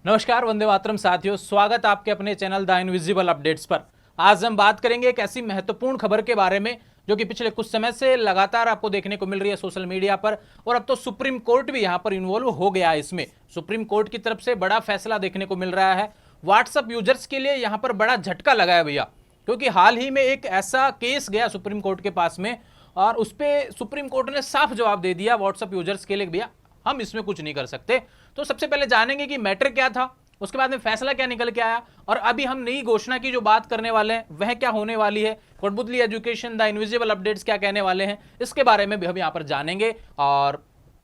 नमस्कार, वंदे मातरम साथियों, स्वागत आपके अपने चैनल द इनविजिबल अपडेट्स पर। आज हम बात करेंगे एक ऐसी महत्वपूर्ण खबर के बारे में जो कि पिछले कुछ समय से लगातार आपको देखने को मिल रही है सोशल मीडिया पर, और अब तो सुप्रीम कोर्ट भी यहां पर इन्वॉल्व हो गया है इसमें। सुप्रीम कोर्ट की तरफ से बड़ा फैसला देखने को मिल रहा है। व्हाट्सएप यूजर्स के लिए यहां पर बड़ा झटका लगा है भैया, क्योंकि हाल ही में एक ऐसा केस गया सुप्रीम कोर्ट के पास में, और उस पर सुप्रीम कोर्ट ने साफ जवाब दे दिया व्हाट्सएप यूजर्स के लिए, भैया हम इसमें कुछ नहीं कर सकते। तो सबसे पहले जानेंगे कि मैटर क्या था, उसके बाद में फैसला क्या निकल के आया, और अभी हम नई घोषणा की जो बात करने वाले हैं वह क्या होने वाली है, कोटबुतली एजुकेशन द इनविजिबल अपडेट्स क्या कहने वाले हैं, इसके बारे में भी हम यहाँ पर जानेंगे। और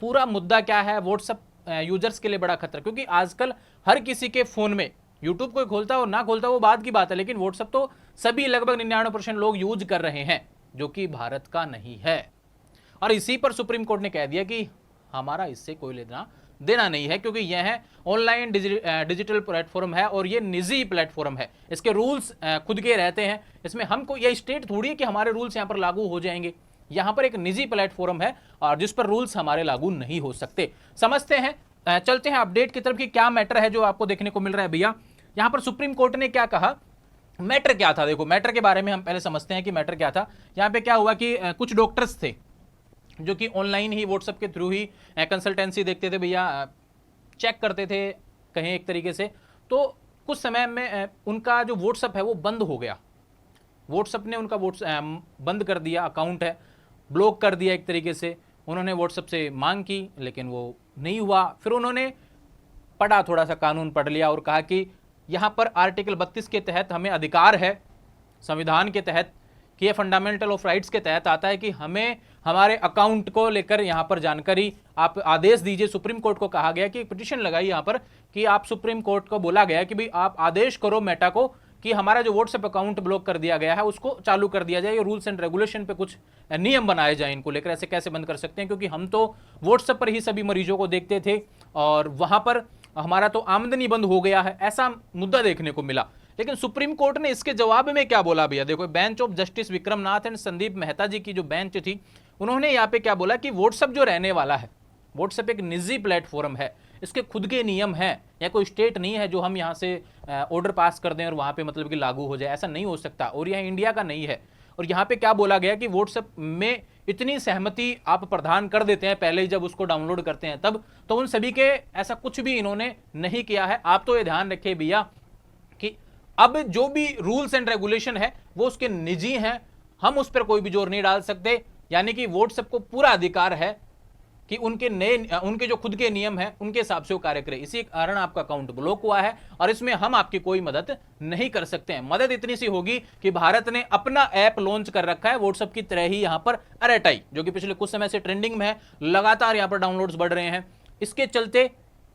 पूरा मुद्दा क्या है, व्हाट्सएप यूजर्स के लिए बड़ा खतरा, क्योंकि आजकल हर किसी के फोन में यूट्यूब कोई खोलता हो ना खोलता हो वो बात की बात है, लेकिन व्हाट्सएप तो सभी लगभग 99% लोग यूज कर रहे हैं, जो कि भारत का नहीं है। और इसी पर सुप्रीम कोर्ट ने कह दिया कि हमारा इससे कोई लेना देना नहीं है, क्योंकि यह है ऑनलाइन डिजिटल प्लेटफॉर्म है और ये निजी प्लेटफॉर्म है, इसके रूल्स खुद के रहते हैं। इसमें हमको यह स्टेट थोड़ी है कि हमारे रूल्स यहाँ पर लागू हो जाएंगे। यहाँ पर एक निजी प्लेटफॉर्म है और जिस पर रूल्स हमारे लागू नहीं हो सकते। समझते हैं, चलते हैं अपडेट की तरफ कि क्या मैटर है जो आपको देखने को मिल रहा है। भैया यहाँ पर सुप्रीम कोर्ट ने क्या कहा, मैटर क्या था, देखो मैटर के बारे में हम पहले समझते हैं कि मैटर क्या था। यहाँ पे क्या हुआ कि कुछ डॉक्टर्स थे जो कि ऑनलाइन ही व्हाट्सएप के थ्रू ही कंसल्टेंसी देखते थे भैया, चेक करते थे कहीं एक तरीके से। तो कुछ समय में उनका जो व्हाट्सएप है वो बंद हो गया। व्हाट्सएप ने उनका बंद कर दिया, अकाउंट है ब्लॉक कर दिया एक तरीके से। उन्होंने व्हाट्सएप से मांग की लेकिन वो नहीं हुआ। फिर उन्होंने पढ़ा, थोड़ा सा कानून पढ़ लिया और कहा कि यहाँ पर आर्टिकल 32 के तहत हमें अधिकार है, संविधान के तहत, कि ये फंडामेंटल ऑफ राइट्स के तहत आता है कि हमें हमारे अकाउंट को लेकर यहाँ पर जानकारी आप आदेश दीजिए। सुप्रीम कोर्ट को कहा गया कि पिटीशन लगाई यहाँ पर कि आप सुप्रीम कोर्ट को बोला गया कि भाई आप आदेश करो मेटा को कि हमारा जो व्हाट्सएप अकाउंट ब्लॉक कर दिया गया है उसको चालू कर दिया जाए। ये रूल्स एंड रेगुलेशन पे कुछ नियम बनाए जाए इनको लेकर, ऐसे कैसे बंद कर सकते हैं, क्योंकि हम तो व्हाट्सएप पर ही सभी मरीजों को देखते थे और वहां पर हमारा तो आमदनी बंद हो गया है, ऐसा मुद्दा देखने को मिला। लेकिन सुप्रीम कोर्ट ने इसके जवाब में क्या बोला भैया, देखो bench of justice Vikramnath and Sandeep Mehta ji की जो बेंच थी, उन्होंने यहाँ पे क्या बोला कि व्हाट्सएप जो रहने वाला है, व्हाट्सएप एक निजी प्लेटफॉर्म है, इसके खुद के नियम हैं, या कोई स्टेट नहीं है जो हम यहाँ से ऑर्डर पास कर दें और वहाँ पे मतलब कि लागू हो जाए, ऐसा नहीं हो सकता। और यह इंडिया का नहीं है। और यहाँ पे क्या बोला गया कि व्हाट्सएप में इतनी सहमति आप प्रदान कर देते हैं पहले ही जब उसको डाउनलोड करते हैं तब, तो उन सभी के ऐसा कुछ भी इन्होंने नहीं किया है। आप तो ये ध्यान रखिए भैया कि अब जो भी रूल्स एंड रेगुलेशन है वो उसके निजी हैं, हम उस पर कोई भी जोर नहीं डाल सकते। यानी कि व्हाट्सएप को पूरा अधिकार है कि उनके जो खुद के नियम हैं उनके हिसाब से वो कार्य करे। इसी कारण आपका अकाउंट ब्लॉक हुआ है और इसमें हम आपकी कोई मदद नहीं कर सकते हैं। मदद इतनी सी होगी कि भारत ने अपना ऐप लॉन्च कर रखा है व्हाट्सएप की तरह ही यहां पर अरेटाई, जो कि पिछले कुछ समय से ट्रेंडिंग में है, लगातार यहां पर डाउनलोड्स बढ़ रहे हैं। इसके चलते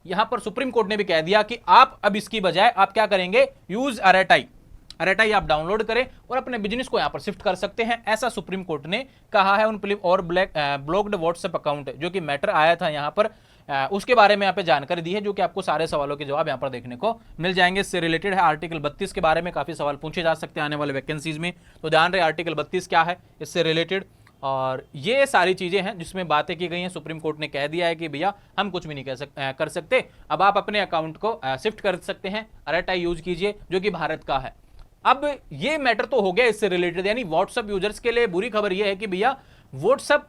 यहां पर सुप्रीम कोर्ट ने भी कह दिया कि आप अब इसकी बजाय आप क्या करेंगे, यूज अरेटाई आप डाउनलोड करें और अपने बिजनेस को यहां पर शिफ्ट कर सकते हैं, ऐसा सुप्रीम कोर्ट ने कहा है। उन और ब्लॉक्ड व्हाट्सएप अकाउंट जो कि मैटर आया था यहां पर, उसके बारे में यहाँ पे जानकारी दी है, जो कि आपको सारे सवालों के जवाब यहाँ पर देखने को मिल जाएंगे। इससे रिलेटेड है आर्टिकल 32 के बारे में काफी सवाल पूछे जा सकते हैं आने वाले वैकेंसीज में, तो ध्यान रहे आर्टिकल 32 क्या है इससे रिलेटेड। और ये सारी चीजें हैं जिसमें बातें की गई हैं। सुप्रीम कोर्ट ने कह दिया है कि भैया हम कुछ भी नहीं कर सकते, अब आप अपने अकाउंट को शिफ्ट कर सकते हैं, अरेटाई यूज कीजिए जो कि भारत का है। अब ये मैटर तो हो गया इससे रिलेटेड, यानी व्हाट्सएप यूजर्स के लिए बुरी खबर यह है कि भैया व्हाट्सएप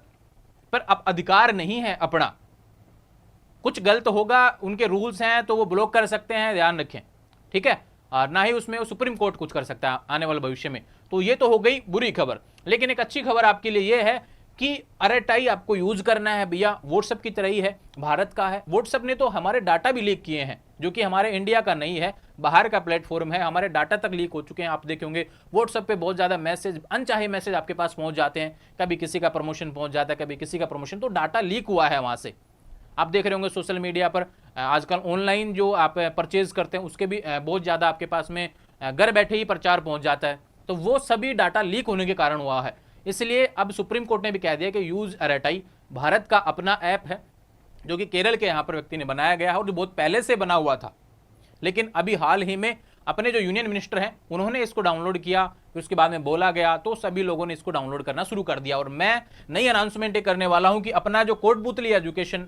पर अब अधिकार नहीं है अपना, कुछ गलत होगा, उनके रूल्स हैं तो वो ब्लॉक कर सकते हैं, ध्यान रखें, ठीक है। और ना ही उसमें वो सुप्रीम कोर्ट कुछ कर सकता है आने वाले भविष्य में। तो ये तो हो गई बुरी खबर, लेकिन एक अच्छी खबर आपके लिए ये है कि अरेटाई आपको यूज करना है भैया, व्हाट्सएप की तरह ही है, भारत का है। व्हाट्सएप ने तो हमारे डाटा भी लीक किए हैं, जो कि हमारे इंडिया का नहीं है, बाहर का प्लेटफॉर्म है, हमारे डाटा तक लीक हो चुके हैं। आप देखे होंगे व्हाट्सएप पे बहुत ज्यादा मैसेज, अनचाहे मैसेज आपके पास पहुंच जाते हैं, कभी किसी का प्रमोशन पहुंच जाता है, कभी किसी का प्रमोशन, तो डाटा लीक हुआ है वहां से। आप देख रहे होंगे सोशल मीडिया पर आजकल ऑनलाइन जो आप परचेज करते हैं उसके भी बहुत ज्यादा आपके पास में घर बैठे ही प्रचार पहुंच जाता है, तो वो सभी डाटा लीक होने के कारण हुआ है। इसलिए अब सुप्रीम कोर्ट ने भी कह दिया कि यूज अरेटाई भारत का अपना ऐप है, जो कि केरल के यहां पर व्यक्ति ने बनाया गया है और जो बहुत पहले से बना हुआ था, लेकिन अभी हाल ही में अपने जो यूनियन मिनिस्टर हैं उन्होंने इसको डाउनलोड किया, फिर उसके बाद में बोला गया तो सभी लोगों ने इसको डाउनलोड करना शुरू कर दिया। और मैं नई अनाउंसमेंट करने वाला हूं कि अपना जो कोटबुतली एजुकेशन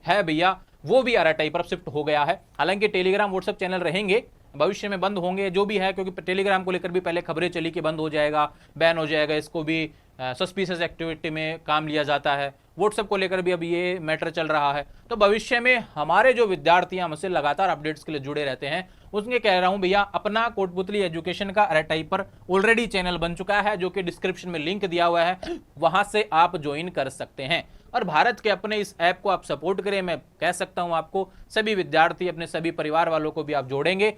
है भैया, वो भी आरटीआई पर शिफ्ट हो गया है। हालांकि टेलीग्राम व्हाट्सएप चैनल रहेंगे, भविष्य में बंद होंगे जो भी है, क्योंकि टेलीग्राम को लेकर भी पहले खबरें चली कि बंद हो जाएगा, बैन हो जाएगा, इसको भी सस्पिशियस एक्टिविटी में काम लिया जाता है। व्हाट्सएप को लेकर भी अब ये मैटर चल रहा है। तो भविष्य में हमारे जो विद्यार्थी हमसे लगातार अपडेट्स के लिए जुड़े रहते हैं, उसके कह रहा हूं भैया, अपना कोटपुतली एजुकेशन का आरटीआई पर ऑलरेडी चैनल बन चुका है, जो कि डिस्क्रिप्शन में लिंक दिया हुआ है, वहां से आप ज्वाइन कर सकते हैं। और भारत के अपने इस ऐप को आप सपोर्ट करें। मैं कह सकता हूं आपको, सभी विद्यार्थी अपने सभी परिवार वालों को भी आप जोड़ेंगे।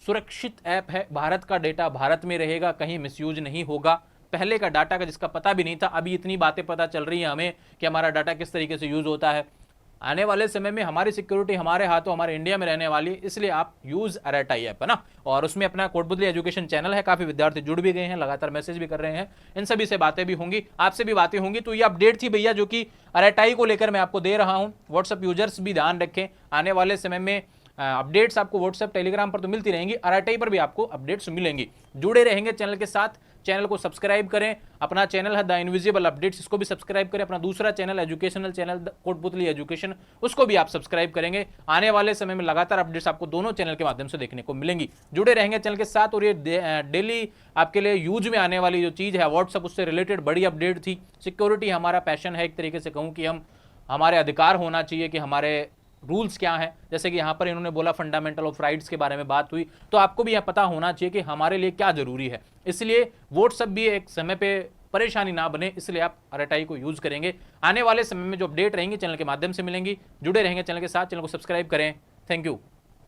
सुरक्षित ऐप है, भारत का डेटा भारत में रहेगा, कहीं मिसयूज नहीं होगा। पहले का डाटा का जिसका पता भी नहीं था, अभी इतनी बातें पता चल रही है हमें कि हमारा डाटा किस तरीके से यूज होता है। आने वाले समय में हमारी सिक्योरिटी हमारे हाथों, हमारे इंडिया में रहने वाली है, इसलिए आप यूज आरटीआई ऐप है ना। और उसमें अपना कोटपुतली एजुकेशन चैनल है, काफी विद्यार्थी जुड़ भी गए हैं, लगातार मैसेज भी कर रहे हैं, इन सभी से बातें भी होंगी, आपसे भी बातें होंगी। तो ये अपडेट थी भैया जो कि आरटीआई को लेकर मैं आपको दे रहा हूं। व्हाट्सएप यूजर्स भी ध्यान रखें, आने वाले समय में अपडेट्स आपको व्हाट्सएप टेलीग्राम पर तो मिलती रहेंगी, आरटीआई पर भी आपको अपडेट्स मिलेंगी। जुड़े रहेंगे चैनल के साथ, चैनल को सब्सक्राइब करें। अपना चैनल है द इनविजिबल अपडेट्स, इसको भी सब्सक्राइब करें। अपना दूसरा channel educational channel Kotputli education, उसको भी आप सब्सक्राइब करेंगे। आने वाले समय में लगातार अपडेट्स आपको दोनों चैनल के माध्यम से देखने को मिलेंगी। जुड़े रहेंगे चैनल के साथ। और ये डेली आपके लिए यूज में आने वाली जो चीज़ है व्हाट्सएप, उससे रिलेटेड बड़ी अपडेट थी। सिक्योरिटी हमारा पैशन है, एक तरीके से कहूँ कि हमारे अधिकार होना चाहिए कि हमारे रूल्स क्या हैं। जैसे कि यहाँ पर इन्होंने बोला फंडामेंटल ऑफ राइट्स के बारे में बात हुई, तो आपको भी यह पता होना चाहिए कि हमारे लिए क्या जरूरी है। इसलिए व्हाट्सएप भी एक समय पे परेशानी ना बने, इसलिए आप आरटीआई को यूज करेंगे। आने वाले समय में जो अपडेट रहेंगी चैनल के माध्यम से मिलेंगी। जुड़े रहेंगे चैनल के साथ, चैनल को सब्सक्राइब करें। Thank you.